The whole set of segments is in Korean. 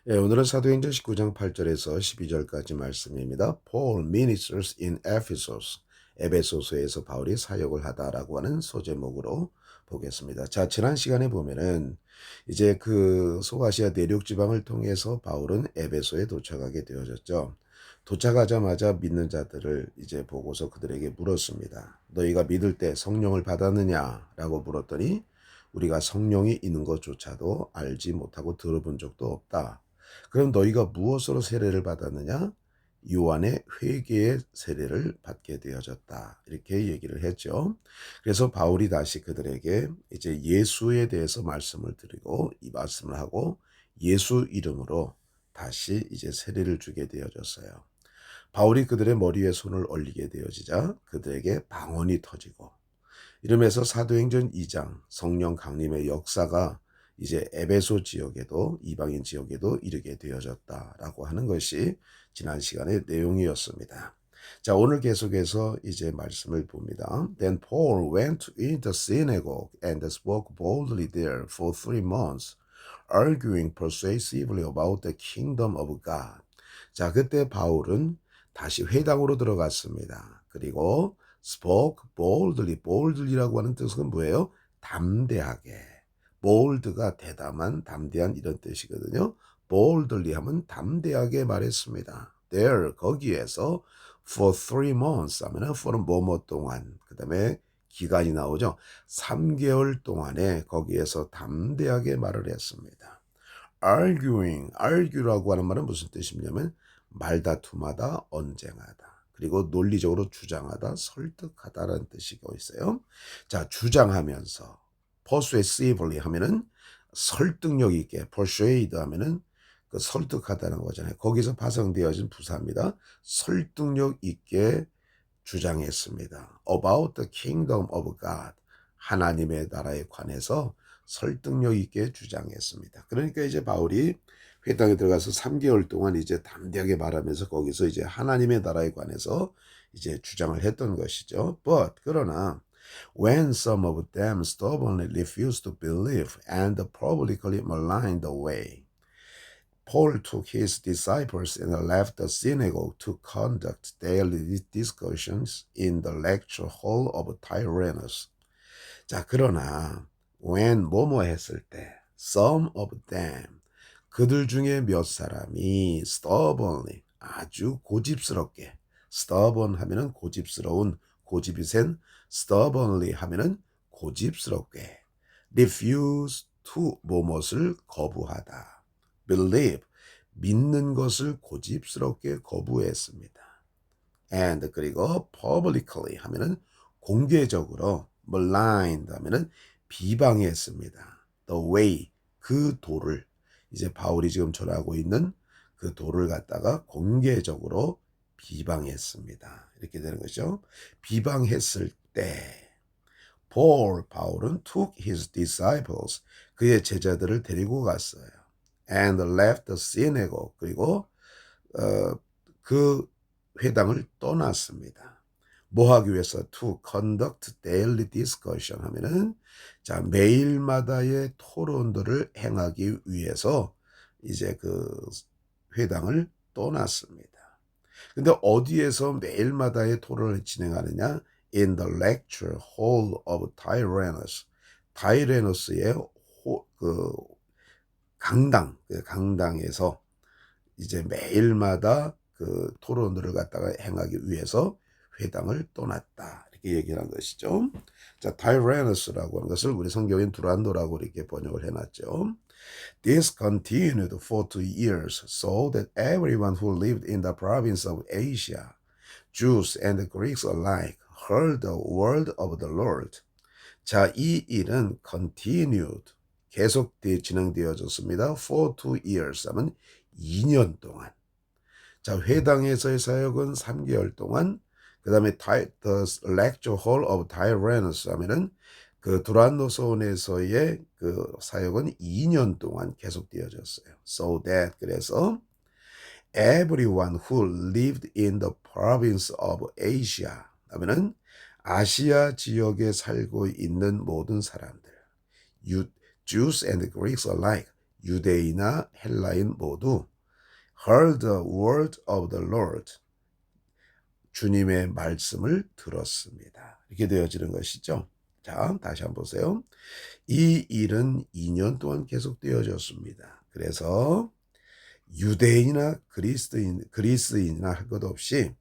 예, 오늘은 사도행전 19장 8절에서 12절까지 말씀입니다. Paul ministers in Ephesus. 에베소서에서 바울이 사역을 하다라고 하는 소제목으로 보겠습니다. 자, 지난 시간에 보면은 이제 그 소아시아 내륙 지방을 통해서 바울은 에베소에 도착하게 되어졌죠. 도착하자마자 믿는 자들을 이제 보고서 그들에게 물었습니다. 너희가 믿을 때 성령을 받았느냐라고 물었더니 우리가 성령이 있는 것조차도 알지 못하고 들어본 적도 없다. 그럼 너희가 무엇으로 세례를 받았느냐? 요한의 회개의 세례를 받게 되어졌다. 이렇게 얘기를 했죠. 그래서 바울이 다시 그들에게 이제 예수에 대해서 말씀을 드리고 이 말씀을 하고 예수 이름으로 다시 이제 세례를 주게 되어졌어요. 바울이 그들의 머리 위에 손을 올리게 되어지자 그들에게 방언이 터지고 이러면서 사도행전 2장 성령 강림의 역사가 이제 에베소 지역에도 이방인 지역에도 이르게 되어졌다라고 하는 것이 지난 시간의 내용이었습니다. 자, 오늘 계속해서 이제 말씀을 봅니다. Then Paul went in the synagogue and spoke boldly there for 3 months, arguing persuasively about the kingdom of God. 자, 그때 바울은 다시 회당으로 들어갔습니다. 그리고 spoke boldly, boldly라고 하는 뜻은 뭐예요? 담대하게. bold가 대담한, 담대한 이런 뜻이거든요. boldly 하면 담대하게 말했습니다. there, 거기에서 for 3 months 하면은 for는 뭐뭐 동안, 그 다음에 기간이 나오죠. 3개월 동안에 거기에서 담대하게 말을 했습니다. argue라고 하는 말은 무슨 뜻이냐면 말다툼하다, 언쟁하다. 그리고 논리적으로 주장하다, 설득하다라는 뜻이고 있어요. 자, 주장하면서 persuasively 하면은 설득력 있게, persuade 하면은 그 설득하다는 거잖아요. 거기서 파생되어진 부사입니다. 설득력 있게 주장했습니다. About the kingdom of God. 하나님의 나라에 관해서 설득력 있게 주장했습니다. 그러니까 이제 바울이 회당에 들어가서 3개월 동안 이제 담대하게 말하면서 거기서 이제 하나님의 나라에 관해서 이제 주장을 했던 것이죠. But 그러나 when some of them stubbornly refused to believe and publicly maligned the way, Paul took his disciples and left the synagogue to conduct daily discussions in the lecture hall of Tyrannus. 자, 그러나 when 뭐뭐 했을 때 some of them 그들 중에 몇 사람이 stubbornly 아주 고집스럽게 stubborn 하면은 고집스러운 고집이 센 stubbornly 하면은 고집스럽게 refuse to 뭐뭇을 거부하다 believe 믿는 것을 고집스럽게 거부했습니다. and 그리고 publicly 하면은 공개적으로 maligned 하면은 비방했습니다. the way 그 도를 이제 바울이 지금 전하고 있는 그 도를 갖다가 공개적으로 비방했습니다. 이렇게 되는 거죠. 비방했을 때 바울은 took his disciples 그의 제자들을 데리고 갔어요. and left the synagogue 그리고 그 회당을 떠났습니다. 뭐 하기 위해서? To conduct daily discussion 하면은 자 매일마다의 토론들을 행하기 위해서 이제 그 회당을 떠났습니다. 근데 어디에서 매일마다의 토론을 진행하느냐? In the lecture hall of Tyrannus. 타이레노스의 그 강당, 그 강당에서 이제 매일마다 그 토론들을 갖다가 행하기 위해서 회당을 떠났다. 이렇게 얘기를 한 것이죠. 자, 타이레너스라고 하는 것을 우리 성경인 두란노라고 이렇게 번역을 해놨죠. This continued for 2 years, so that everyone who lived in the province of Asia, Jews and Greeks alike, heard the word of the Lord. 자, 이 일은 continued, 계속 진행되어졌습니다. For 2 years 하면 2년 동안. 자, 회당에서의 사역은 3개월 동안, 그 다음에 the lecture hall of Tyrannus 하면은 그 두란노소원에서의 그 사역은 2년 동안 계속되어졌어요. So that 그래서 everyone who lived in the province of Asia 하면은 아시아 지역에 살고 있는 모든 사람들, Jews and Greeks alike, 유대인이나 헬라인 모두 heard the word of the Lord. 주님의 말씀을 들었습니다. 이렇게 되어지는 것이죠. 자, 다시 한번 보세요. 이 일은 2년 동안 계속되어졌습니다. 그래서 유대인이나 그리스인이나 할 것 없이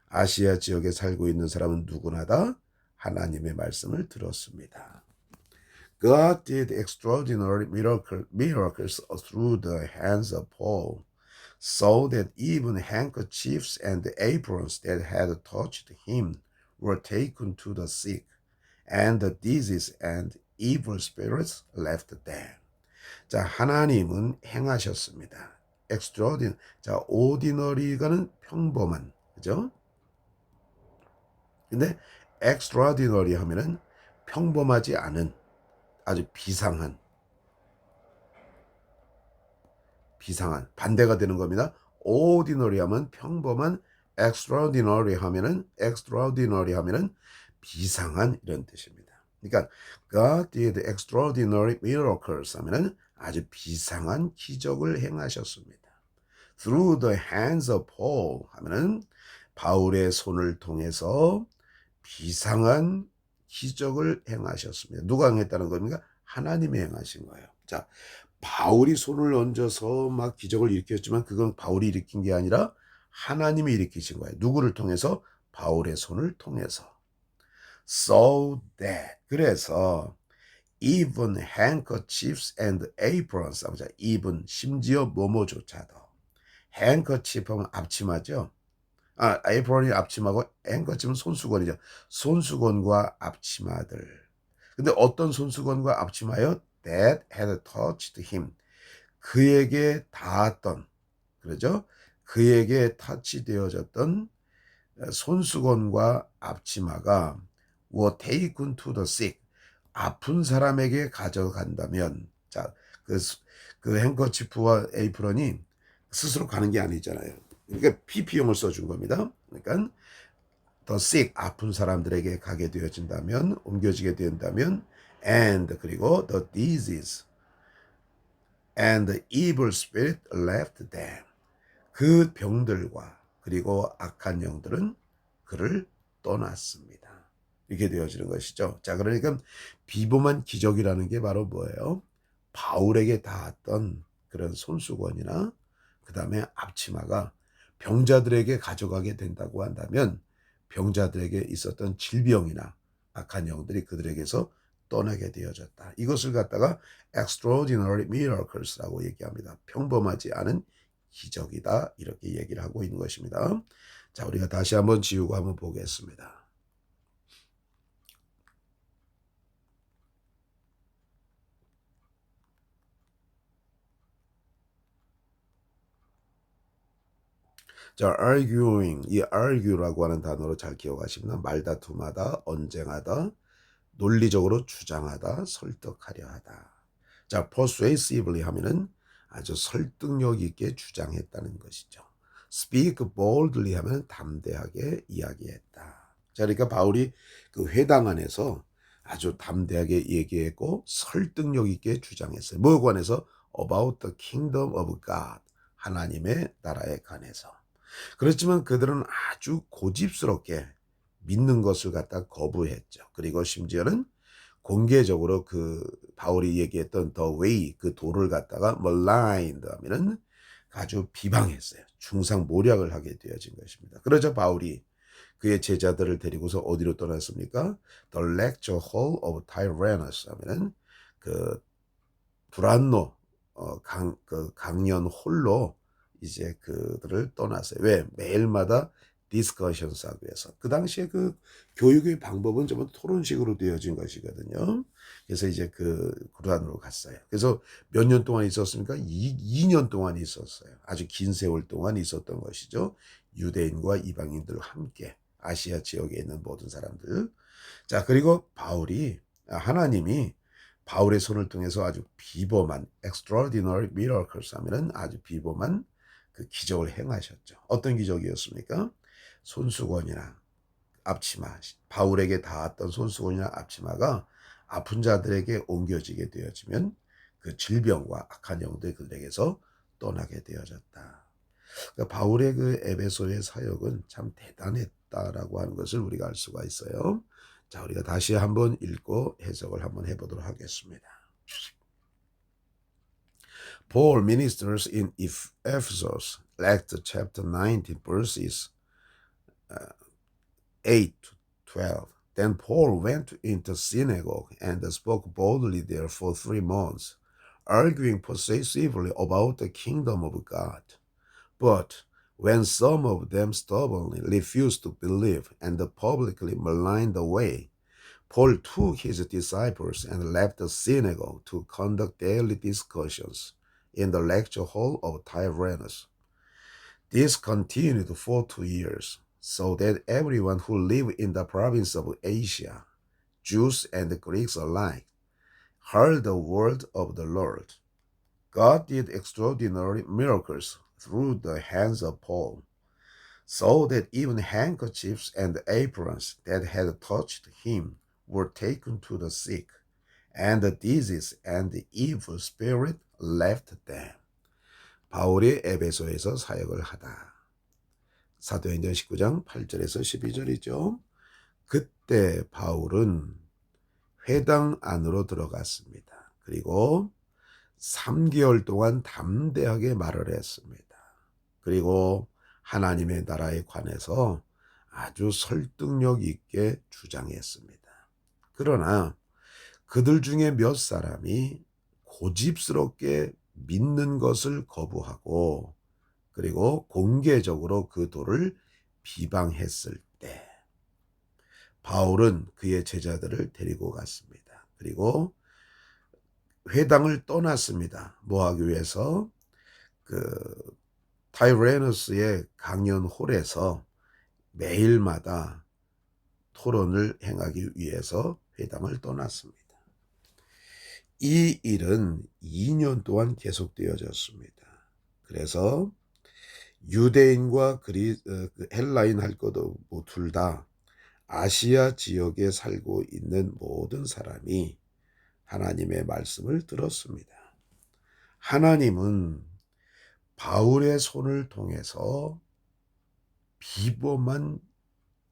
아시아 지역에 살고 있는 사람은 누구나 다 하나님의 말씀을 들었습니다. God did extraordinary miracles through the hands of Paul, so that even handkerchiefs and aprons that had touched him were taken to the sick, and the disease and evil spirits left them. 자, 하나님은 행하셨습니다. extraordinary. 자, ordinary가는 평범한, 그죠? 근데 extraordinary 하면은 평범하지 않은 아주 비상한 반대가 되는 겁니다. ordinary 하면 평범한, extraordinary 하면은 비상한 이런 뜻입니다. 그러니까 God did extraordinary miracles 하면은 아주 비상한 기적을 행하셨습니다. Through the hands of Paul 하면은 바울의 손을 통해서 비상한 기적을 행하셨습니다. 누가 행했다는 겁니까? 하나님이 행하신 거예요. 자, 바울이 손을 얹어서 막 기적을 일으켰지만 그건 바울이 일으킨 게 아니라 하나님이 일으키신 거예요. 누구를 통해서? 바울의 손을 통해서. So that, 그래서 even handkerchiefs and aprons, even 심지어 뭐뭐조차도, handkerchief 하면 앞치마죠. apron이 앞치마고 handkerchief은 손수건이죠. 손수건과 앞치마들. 근데 어떤 손수건과 앞치마요? That had touched him. 그에게 닿았던, 그러죠? 그에게 터치되어졌던 손수건과 앞치마가 were taken to the sick. 아픈 사람에게 가져간다면, 자, 그 행커치프와 에이프런이 스스로 가는 게 아니잖아요. 그러니까 PP용을 써준 겁니다. 그러니까 the sick, 아픈 사람들에게 가게 되어진다면, 옮겨지게 된다면, and 그리고 the disease and the evil spirit left them. 그 병들과 그리고 악한 영들은 그를 떠났습니다. 이렇게 되어지는 것이죠. 자, 그러니까 비범한 기적이라는 게 바로 뭐예요? 바울에게 닿았던 그런 손수건이나 그 다음에 앞치마가 병자들에게 가져가게 된다고 한다면 병자들에게 있었던 질병이나 악한 영들이 그들에게서 떠나게 되어졌다. 이것을 갖다가 extraordinary miracles라고 얘기합니다. 평범하지 않은 기적이다. 이렇게 얘기를 하고 있는 것입니다. 자, 우리가 다시 한번 지우고 한번 보겠습니다. 자, arguing, 이 argue라고 하는 단어로 잘 기억하시면 말다툼하다, 언쟁하다, 논리적으로 주장하다, 설득하려 하다. 자, persuasively 하면은 아주 설득력 있게 주장했다는 것이죠. speak boldly 하면 담대하게 이야기했다. 자, 그러니까 바울이 그 회당 안에서 아주 담대하게 얘기했고 설득력 있게 주장했어요. 뭐에 관해서? about the kingdom of God. 하나님의 나라에 관해서. 그렇지만 그들은 아주 고집스럽게 믿는 것을 갖다 거부했죠. 그리고 심지어는 공개적으로 그 바울이 얘기했던 the way, 그 도를 갖다가 maligned 하면은 아주 비방했어요. 중상모략을 하게 되어진 것입니다. 그러자 바울이 그의 제자들을 데리고서 어디로 떠났습니까? The lecture hall of Tyrannus 하면은 그 두란노 그 강연 홀로 이제 그들을 떠났어요. 왜? 매일마다 디스커션스 하기 위해서. 그 당시에 그 교육의 방법은 전부 토론식으로 되어진 것이거든요. 그래서 이제 그 구란으로 갔어요. 그래서 몇 년 동안 있었습니까? 2년 동안 있었어요. 아주 긴 세월 동안 있었던 것이죠. 유대인과 이방인들과 함께 아시아 지역에 있는 모든 사람들. 자, 그리고 하나님이 바울의 손을 통해서 아주 비범한 extraordinary miracles 하면은 아주 비범한 그 기적을 행하셨죠. 어떤 기적이었습니까? 손수건이나 앞치마, 바울에게 닿았던 손수건이나 앞치마가 아픈 자들에게 옮겨지게 되어지면 그 질병과 악한 영들이 그들에게서 떠나게 되어졌다. 그러니까 바울의 그 에베소의 사역은 참 대단했다라고 하는 것을 우리가 알 수가 있어요. 자, 우리가 다시 한번 읽고 해석을 한번 해보도록 하겠습니다. Paul ministers in Ephesus, Acts chapter 19, verses 8 to 12. Then Paul went into synagogue and spoke boldly there for 3 months, arguing persuasively about the kingdom of God. But when some of them stubbornly refused to believe and publicly maligned the way, Paul took his disciples and left the synagogue to conduct daily discussions in the lecture hall of Tyrannus. This continued for 2 years, so that everyone who lived in the province of Asia, Jews and Greeks alike, heard the word of the Lord. God did extraordinary miracles through the hands of Paul, so that even handkerchiefs and aprons that had touched him were taken to the sick, and the disease and the evil spirit left them. 바울이 에베소에서 사역을 하다. 사도행전 19장 8절에서 12절이죠. 그때 바울은 회당 안으로 들어갔습니다. 그리고 3개월 동안 담대하게 말을 했습니다. 그리고 하나님의 나라에 관해서 아주 설득력 있게 주장했습니다. 그러나 그들 중에 몇 사람이 고집스럽게 믿는 것을 거부하고 그리고 공개적으로 그 도를 비방했을 때 바울은 그의 제자들을 데리고 갔습니다. 그리고 회당을 떠났습니다. 뭐 하기 위해서? 그 타이레너스의 강연홀에서 매일마다 토론을 행하기 위해서 회당을 떠났습니다. 이 일은 2년 동안 계속되어졌습니다. 그래서 유대인과 헬라인 할 것도 둘 다 아시아 지역에 살고 있는 모든 사람이 하나님의 말씀을 들었습니다. 하나님은 바울의 손을 통해서 비범한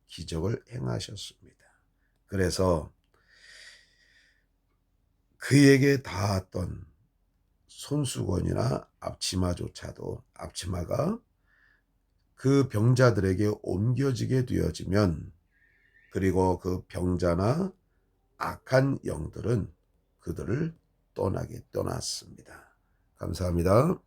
기적을 행하셨습니다. 그래서 그에게 닿았던 손수건이나 앞치마조차도 앞치마가 그 병자들에게 옮겨지게 되어지면 그리고 그 병자나 악한 영들은 그들을 떠났습니다. 감사합니다.